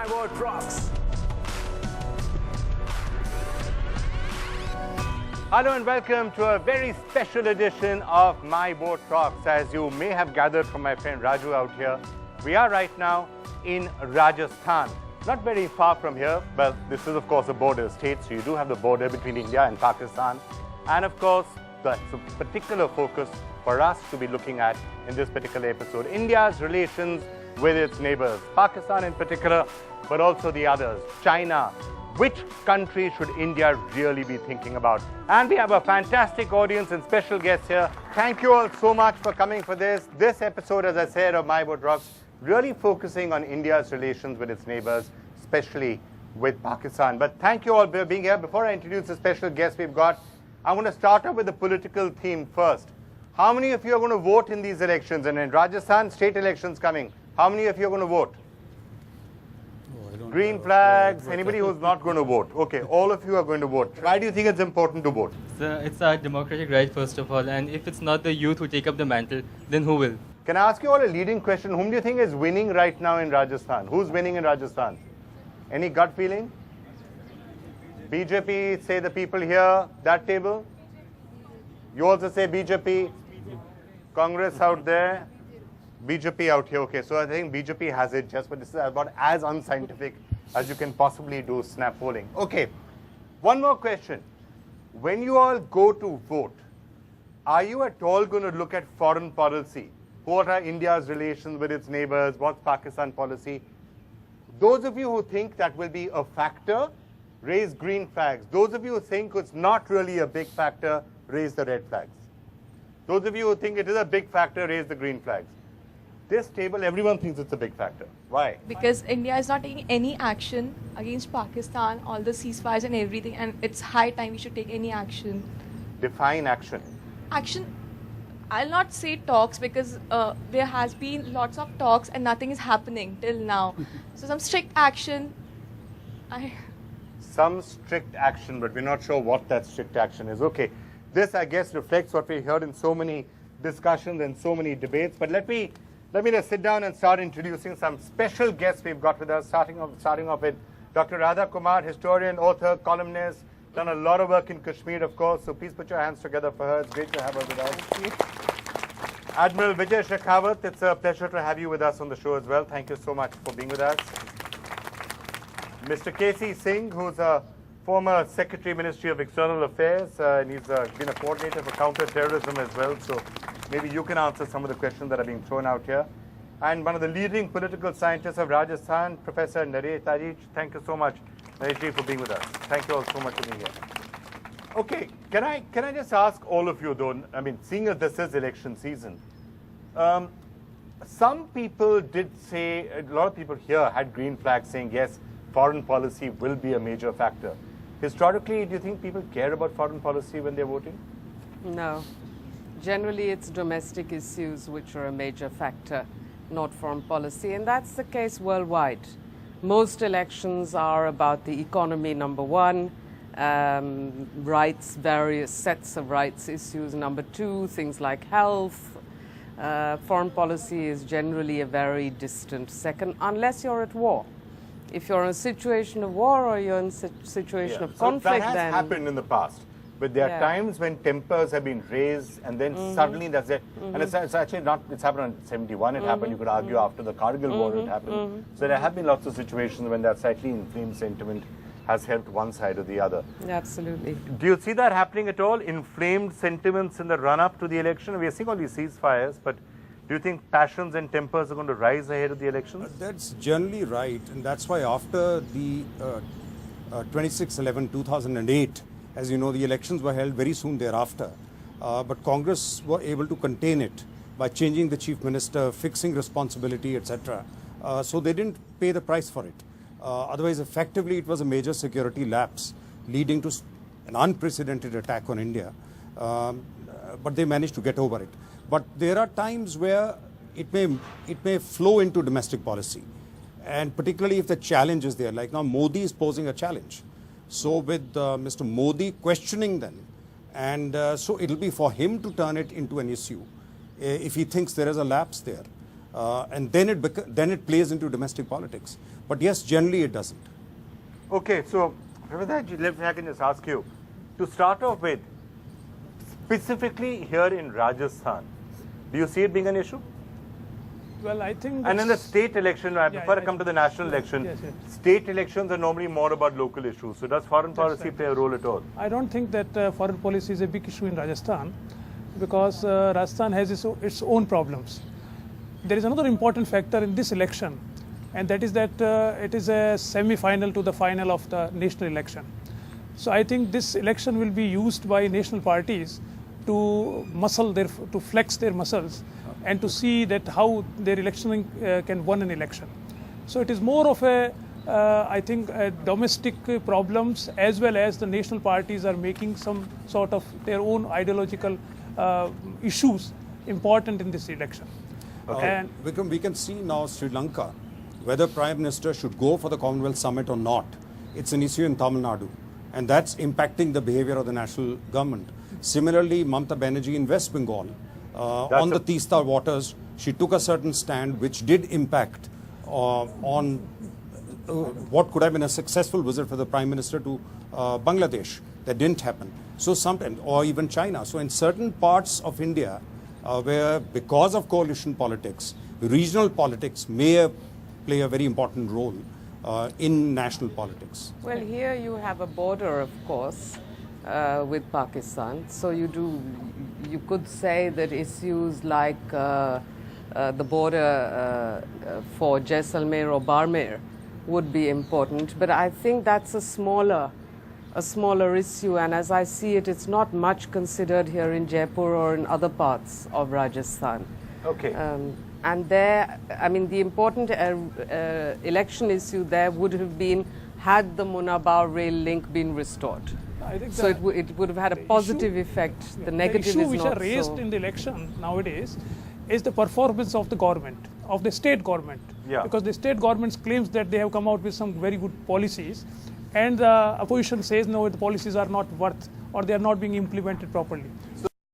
My Boat Rocks. Hello and welcome to a very special edition of My Boat Rocks. As you may have gathered from my friend Raju out here, we are right now in Rajasthan. Not very far from here, but this is of course a border state, so you do have the border between India and Pakistan. And of course, that's a particular focus for us to be looking at in this particular episode. India's relations with its neighbors, Pakistan in particular, but also the others, China. Which country should India really be thinking about? And we have a fantastic audience and special guests here. Thank you all so much for coming for this. This episode, as I said, of My Boat Rocks, really focusing on India's relations with its neighbors, especially with Pakistan. But thank you all for being here. Before I introduce the special guests we've got, I want to start off with the political theme first. How many of you are going to vote in these elections? And in Rajasthan, state elections coming. How many of you are going to vote? Green flags, anybody who's not going to vote. Okay, all of you are going to vote. Why do you think it's important to vote? It's our democratic right, first of all, and if it's not the youth who take up the mantle, then who will? Can I ask you all a leading question? Whom do you think is winning right now in Rajasthan? Who's winning in Rajasthan? Any gut feeling? BJP, say the people here, that table? You also say BJP? Congress out there? BJP out here, okay, so I think BJP has it just, but this is about as unscientific as you can possibly do snap polling. Okay, one more question. When you all go to vote, are you at all going to look at foreign policy? What are India's relations with its neighbors? What's Pakistan policy? Those of you who think that will be a factor, raise green flags. Those of you who think it's not really a big factor, raise the red flags. Those of you who think it is a big factor, raise the green flags. This table, everyone thinks it's a big factor. Why? Because India is not taking any action against Pakistan, all the ceasefires and everything, and it's high time we should take any action. Define action. Action, I'll not say talks because there has been lots of talks and nothing is happening till now. So some strict action. Some strict action, but we're not sure what that strict action is. Okay, this I guess reflects what we heard in so many discussions and so many debates, but let me just sit down and start introducing some special guests we've got with us, starting off with Dr. Radha Kumar, historian, author, columnist, done a lot of work in Kashmir, of course, so please put your hands together for her. It's great to have her with us. Admiral Vijay Shekhawat, it's a pleasure to have you with us on the show as well. Thank you so much for being with us. Mr. K.C. Singh, who's a former Secretary, Ministry of External Affairs, and he's been a coordinator for counter-terrorism as well, so maybe you can answer some of the questions that are being thrown out here. And one of the leading political scientists of Rajasthan, Professor Naresh Tajich. Thank you so much, Naresh, for being with us. Thank you all so much for being here. Okay, can I just ask all of you though, I mean, seeing as this is election season, some people did say, a lot of people here had green flags saying, yes, foreign policy will be a major factor. Historically, do you think people care about foreign policy when they're voting? No. Generally, it's domestic issues which are a major factor, not foreign policy, and that's the case worldwide. Most elections are about the economy, number one, rights, various sets of rights issues, number two, things like health. Foreign policy is generally a very distant second, unless you're at war. If you're in a situation of war or you're in a situation of conflict, that has happened in the past. But there are times when tempers have been raised, and then suddenly that's it. And it's actually not, it's happened in 71, it happened, you could argue after the Kargil war it happened. So there have been lots of situations when that slightly inflamed sentiment has helped one side or the other. Absolutely. Do you see that happening at all? Inflamed sentiments in the run-up to the election? We are seeing all these ceasefires, but do you think passions and tempers are going to rise ahead of the elections? That's generally right, and that's why after the 26/11/2008, as you know, the elections were held very soon thereafter, but Congress were able to contain it by changing the chief minister, fixing responsibility, etc. So they didn't pay the price for it. Otherwise, effectively, it was a major security lapse leading to an unprecedented attack on India, but they managed to get over it. But there are times where it may flow into domestic policy, and particularly if the challenge is there. Like now, Modi is posing a challenge. So with Mr. Modi questioning them, and so it'll be for him to turn it into an issue if he thinks there is a lapse there. and then it plays into domestic politics. But yes, generally it doesn't. Okay, so Pravadaji, if I can just ask you, to start off with, specifically here in Rajasthan, do you see it being an issue? Well, I think. And in the state election, before I come to the national election, yes. state elections are normally more about local issues. So does foreign policy play a role at all? I don't think that foreign policy is a big issue in Rajasthan, because Rajasthan has its own problems. There is another important factor in this election, and that is that it is a semi-final to the final of the national election. So I think this election will be used by national parties to flex their muscles and to see that how their election can win an election. So it is more of I think domestic problems, as well as the national parties are making some sort of their own ideological issues important in this election. Okay. And Vikram, we can see now Sri Lanka, whether Prime Minister should go for the Commonwealth Summit or not. It's an issue in Tamil Nadu, and that's impacting the behavior of the national government. Similarly, Mamata Banerjee in West Bengal, on the Teesta waters, she took a certain stand which did impact on what could have been a successful visit for the Prime Minister to Bangladesh. That didn't happen. So sometimes, or even China. So in certain parts of India, where because of coalition politics, regional politics may play a very important role in national politics. Well, here you have a border, of course, with Pakistan. So you could say that issues like the border for Jaisalmer or Barmer would be important. But I think that's a smaller issue, and as I see it, it's not much considered here in Jaipur or in other parts of Rajasthan. Okay. And there, I mean, the important election issue there would have been had the Munabao rail link been restored. I think So it would have had a positive effect. The negative issue is which not are raised so. in the election nowadays is the performance of the government, of the state government. Yeah. Because the state government claims that they have come out with some very good policies, and the opposition says no, the policies are not worth, or they are not being implemented properly.